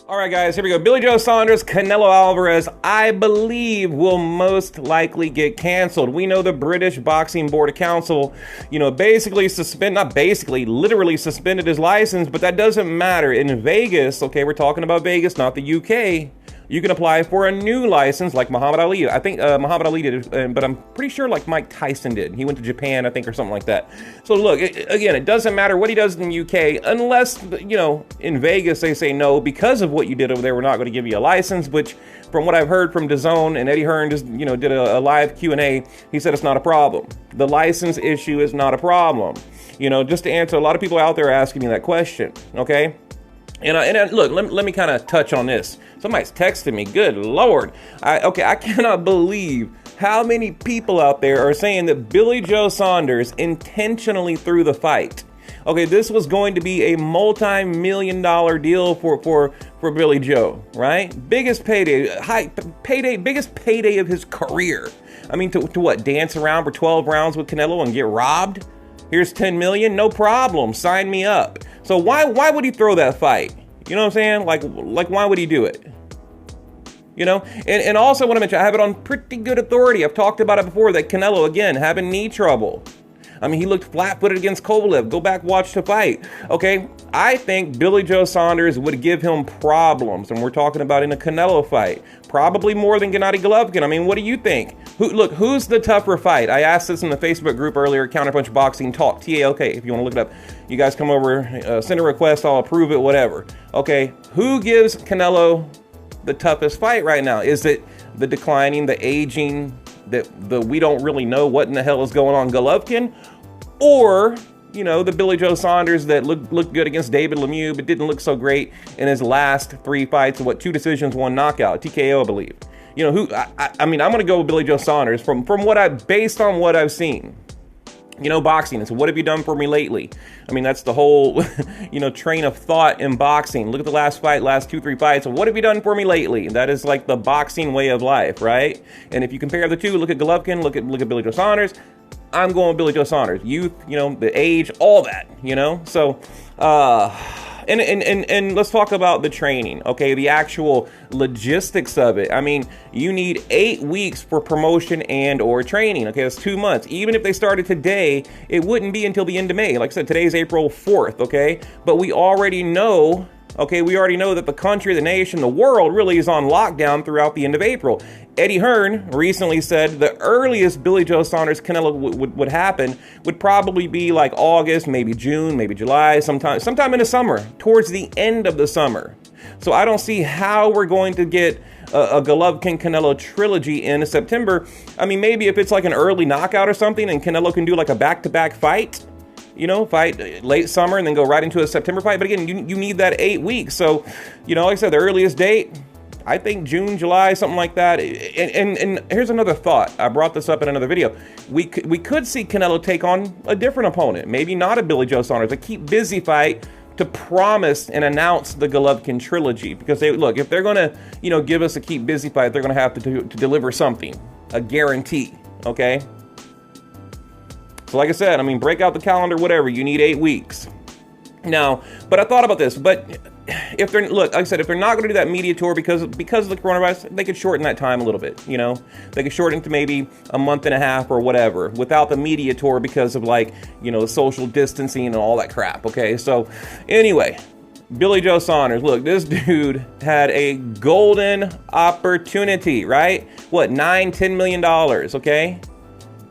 All right, guys, here we go. Billy Joe Saunders, Canelo Alvarez, I believe, will most likely get canceled. We know the British Boxing Board of Council, basically literally suspended his license, but that doesn't matter. In Vegas, okay, we're talking about Vegas, not the UK. You can apply for a new license like Muhammad Ali. I think Muhammad Ali did it, but I'm pretty sure like Mike Tyson did. He went to Japan, I think, or something like that. So look, again, it doesn't matter what he does in the UK, unless, in Vegas they say no, because of what you did over there, we're not going to give you a license, which from what I've heard from DAZN, and Eddie Hearn just, did a live Q&A, he said it's not a problem. The license issue is not a problem. Just to answer, a lot of people out there are asking me that question, okay? And look, let me kind of touch on this. Somebody's texting me. Good Lord. I cannot believe how many people out there are saying that Billy Joe Saunders intentionally threw the fight. Okay, this was going to be a multi-million-dollar deal for Billy Joe, right? Biggest payday, biggest payday of his career. I mean, to what, dance around for 12 rounds with Canelo and get robbed? Here's 10 million, no problem, sign me up. So why would he throw that fight? You know what I'm saying? Like why would he do it? And also I want to mention, I have it on pretty good authority. I've talked about it before, that Canelo, again, having knee trouble. I mean, he looked flat-footed against Kovalev. Go back, watch the fight. Okay, I think Billy Joe Saunders would give him problems, and we're talking about in a Canelo fight. Probably more than Gennady Golovkin. I mean, what do you think? Who's the tougher fight? I asked this in the Facebook group earlier, Counterpunch Boxing Talk, TALK, if you want to look it up. You guys come over, send a request, I'll approve it, whatever. Okay, who gives Canelo the toughest fight right now? Is it the declining, the aging, the we don't really know what in the hell is going on Golovkin, or the Billy Joe Saunders that looked good against David Lemieux but didn't look so great in his last 3 fights? 2 decisions, 1 knockout, TKO, I believe. I'm gonna go with Billy Joe Saunders based on what I've seen. Boxing. And so what have you done for me lately? I mean, that's the whole, train of thought in boxing. Look at the last 2-3 fights. So what have you done for me lately? That is like the boxing way of life, right? And if you compare the two, look at Golovkin, look at Billy Joe Saunders. I'm going with Billy Joe Saunders. Youth, the age, all that, So, and let's talk about the training, okay? The actual logistics of it. I mean, you need 8 weeks for promotion and or training, okay? That's 2 months. Even if they started today, it wouldn't be until the end of May. Like I said, today's April 4th, okay? But we already know, that the country, the nation, the world really is on lockdown throughout the end of April. Eddie Hearn recently said the earliest Billy Joe Saunders Canelo would happen would probably be like August, maybe June, maybe July, sometime in the summer, towards the end of the summer. So I don't see how we're going to get a Golovkin Canelo trilogy in September. I mean, maybe if it's like an early knockout or something and Canelo can do like a back-to-back fight, fight late summer and then go right into a September fight. But again, you need that 8 weeks. So, like I said, the earliest date, I think June, July, something like that. And here's another thought. I brought this up in another video. We could see Canelo take on a different opponent. Maybe not a Billy Joe Saunders, a keep busy fight to promise and announce the Golovkin trilogy. Because if they're going to, give us a keep busy fight, they're going to have to deliver something, a guarantee, okay? So like I said, break out the calendar, whatever. You need 8 weeks. Now, but I thought about this. But if they're not going to do that media tour because of the coronavirus, they could shorten that time a little bit. They could shorten it to maybe a month and a half or whatever without the media tour because of social distancing and all that crap. Okay, so anyway, Billy Joe Saunders. Look, this dude had a golden opportunity, right? What, $9-10 million? Okay.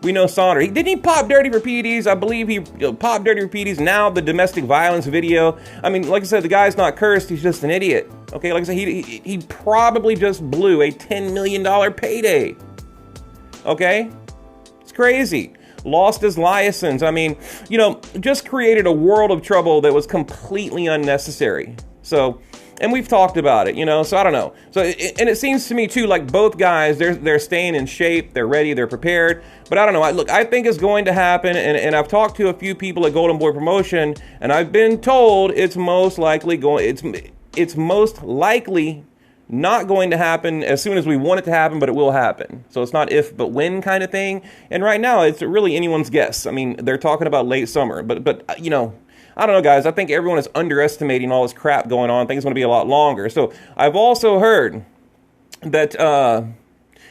We know Saunders. Didn't he pop dirty for PEDs? I believe he popped dirty for PEDs. Now the domestic violence video. Like I said, the guy's not cursed. He's just an idiot. Okay, like I said, he probably just blew a $10 million payday. Okay? It's crazy. Lost his license. Just created a world of trouble that was completely unnecessary. So, and we've talked about it, so I don't know. So, and it seems to me too, like both guys, they're staying in shape, they're ready, they're prepared. But I don't know. I think it's going to happen, and I've talked to a few people at Golden Boy Promotion, and I've been told it's most likely not going to happen as soon as we want it to happen, but it will happen. So it's not if but when kind of thing. And right now, it's really anyone's guess. They're talking about late summer, but I don't know, guys. I think everyone is underestimating all this crap going on. I think it's going to be a lot longer. So I've also heard that,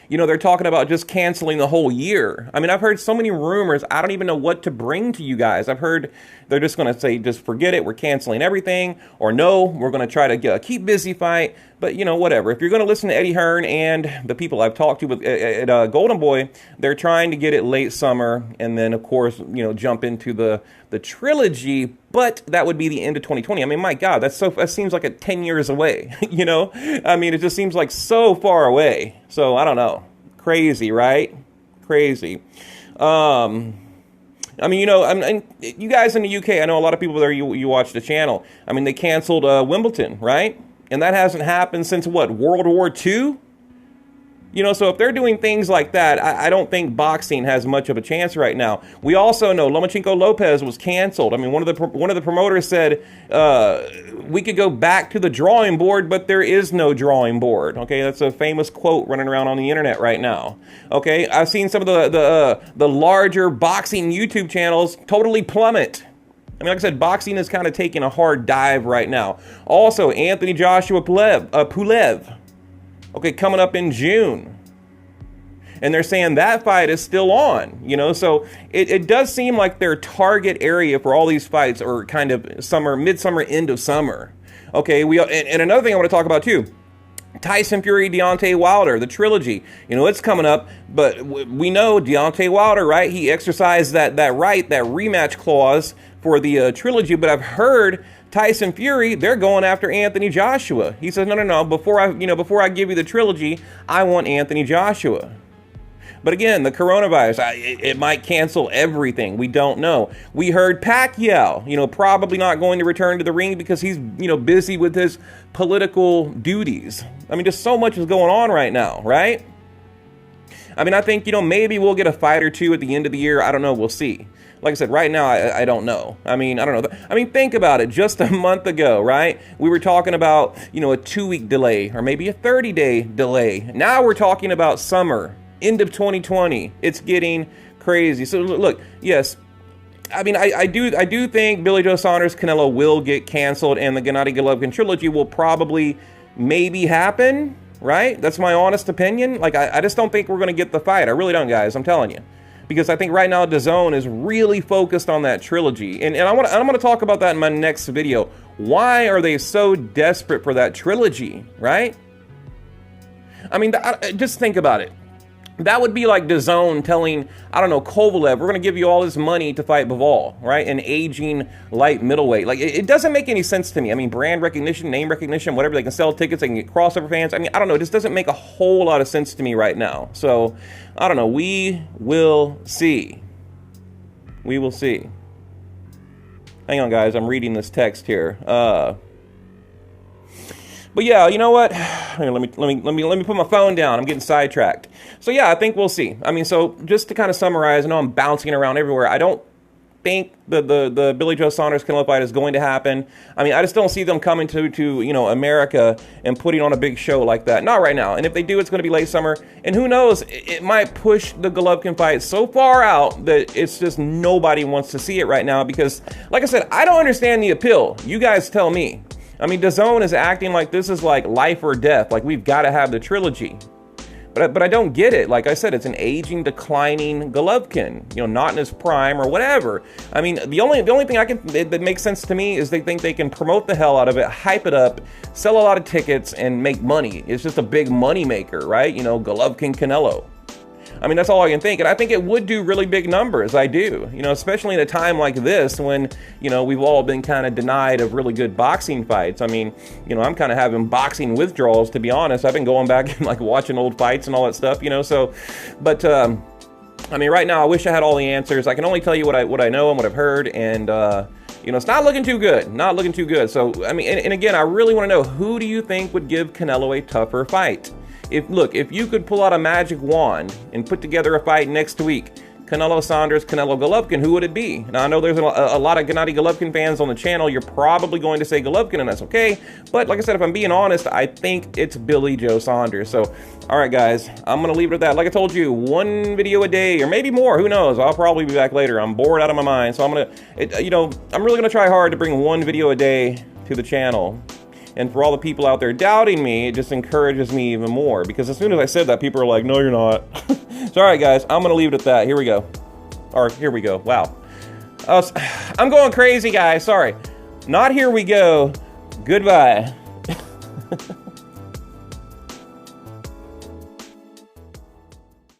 you know, they're talking about just canceling the whole year. I mean, I've heard so many rumors, I don't even know what to bring to you guys. I've heard they're just going to say, just forget it, we're canceling everything. Or no, we're going to try to keep busy fight. But, you know, whatever. If you're going to listen to Eddie Hearn and the people I've talked to at Golden Boy, they're trying to get it late summer. And then, of course, you know, jump into the trilogy. But that would be the end of 2020. I mean, my God, that seems like 10 years away, you know? I mean, it just seems like so far away. So, I don't know. Crazy, right? Crazy. I mean, you know, you guys in the UK, I know a lot of people there, you watch the channel. I mean, they canceled Wimbledon, right? And that hasn't happened since, what, World War II? You know, so if they're doing things like that, I don't think boxing has much of a chance right now. We also know Lomachenko Lopez was canceled. I mean, one of the promoters said we could go back to the drawing board, but there is no drawing board. Okay, that's a famous quote running around on the internet right now. Okay, I've seen some of the larger boxing YouTube channels totally plummet. I mean, like I said, boxing is kind of taking a hard dive right now. Also, Anthony Joshua Pulev. Okay, coming up in June. And they're saying that fight is still on, you know? So it does seem like their target area for all these fights are kind of summer, midsummer, end of summer. Okay, and another thing I want to talk about too, Tyson Fury, Deontay Wilder, the trilogy. You know, it's coming up, but we know Deontay Wilder, right? He exercised that right, that rematch clause for the trilogy, but I've heard Tyson Fury, they're going after Anthony Joshua. He says, no, before I give you the trilogy, I want Anthony Joshua. But again, the coronavirus, it might cancel everything. We don't know. We heard Pacquiao, you know, probably not going to return to the ring because he's, you know, busy with his political duties. I mean, just so much is going on right now, right? I mean, I think, you know, maybe we'll get a fight or two at the end of the year. I don't know. We'll see. Like I said, right now, I don't know. I mean, I don't know. I mean, think about it. Just a month ago, right? We were talking about, you know, a 2-week delay or maybe a 30-day delay. Now we're talking about summer, end of 2020. It's getting crazy. So look, yes, I mean, I do think Billy Joe Saunders, Canelo will get canceled, and the Gennady Golovkin trilogy will probably maybe happen, right? That's my honest opinion. Like, I just don't think we're going to get the fight. I really don't, guys. I'm telling you. Because I think right now DAZN is really focused on that trilogy. And I'm going to talk about that in my next video. Why are they so desperate for that trilogy, right? I mean, just think about it. That would be like DAZN telling, I don't know, Kovalev, we're going to give you all this money to fight Bivol, right? An aging light middleweight. Like, it doesn't make any sense to me. I mean, brand recognition, name recognition, whatever. They can sell tickets, they can get crossover fans. I mean, I don't know. It just doesn't make a whole lot of sense to me right now. So, I don't know. We will see. We will see. Hang on, guys. I'm reading this text here. But yeah, you know what? Here, let me put my phone down. I'm getting sidetracked. So yeah, I think we'll see. I mean, so just to kind of summarize, I know I'm bouncing around everywhere. I don't think the Billy Joe Saunders Canelo fight is going to happen. I mean, I just don't see them coming to you know, America and putting on a big show like that. Not right now. And if they do, it's going to be late summer. And who knows? It might push the Golovkin fight so far out that it's just nobody wants to see it right now. Because, like I said, I don't understand the appeal. You guys tell me. I mean, DAZN is acting like this is like life or death. Like, we've got to have the trilogy. But I don't get it. Like I said, it's an aging, declining Golovkin. You know, not in his prime or whatever. I mean, the only thing that makes sense to me is they think they can promote the hell out of it, hype it up, sell a lot of tickets, and make money. It's just a big money maker, right? You know, Golovkin Canelo. I mean, that's all I can think. And I think it would do really big numbers. I do. You know, especially in a time like this when, you know, we've all been kind of denied of really good boxing fights. I mean, you know, I'm kind of having boxing withdrawals, to be honest. I've been going back and like watching old fights and all that stuff, you know, so, but, I mean, right now, I wish I had all the answers. I can only tell you what I know and what I've heard, and, you know, it's not looking too good. Not looking too good. So, I mean, and again, I really want to know, who do you think would give Canelo a tougher fight? If you could pull out a magic wand and put together a fight next week, Canelo Saunders, Canelo Golovkin, who would it be? Now, I know there's a lot of Gennady Golovkin fans on the channel. You're probably going to say Golovkin, and that's okay. But like I said, if I'm being honest, I think it's Billy Joe Saunders. So, all right, guys, I'm going to leave it at that. Like I told you, one video a day, or maybe more. Who knows? I'll probably be back later. I'm bored out of my mind. So I'm going to, I'm really going to try hard to bring one video a day to the channel. And for all the people out there doubting me, it just encourages me even more. Because as soon as I said that, people are like, no, you're not. So, all right, guys, I'm going to leave it at that. Here we go. Or, here we go. Wow. I'm going crazy, guys. Sorry. Not here we go. Goodbye.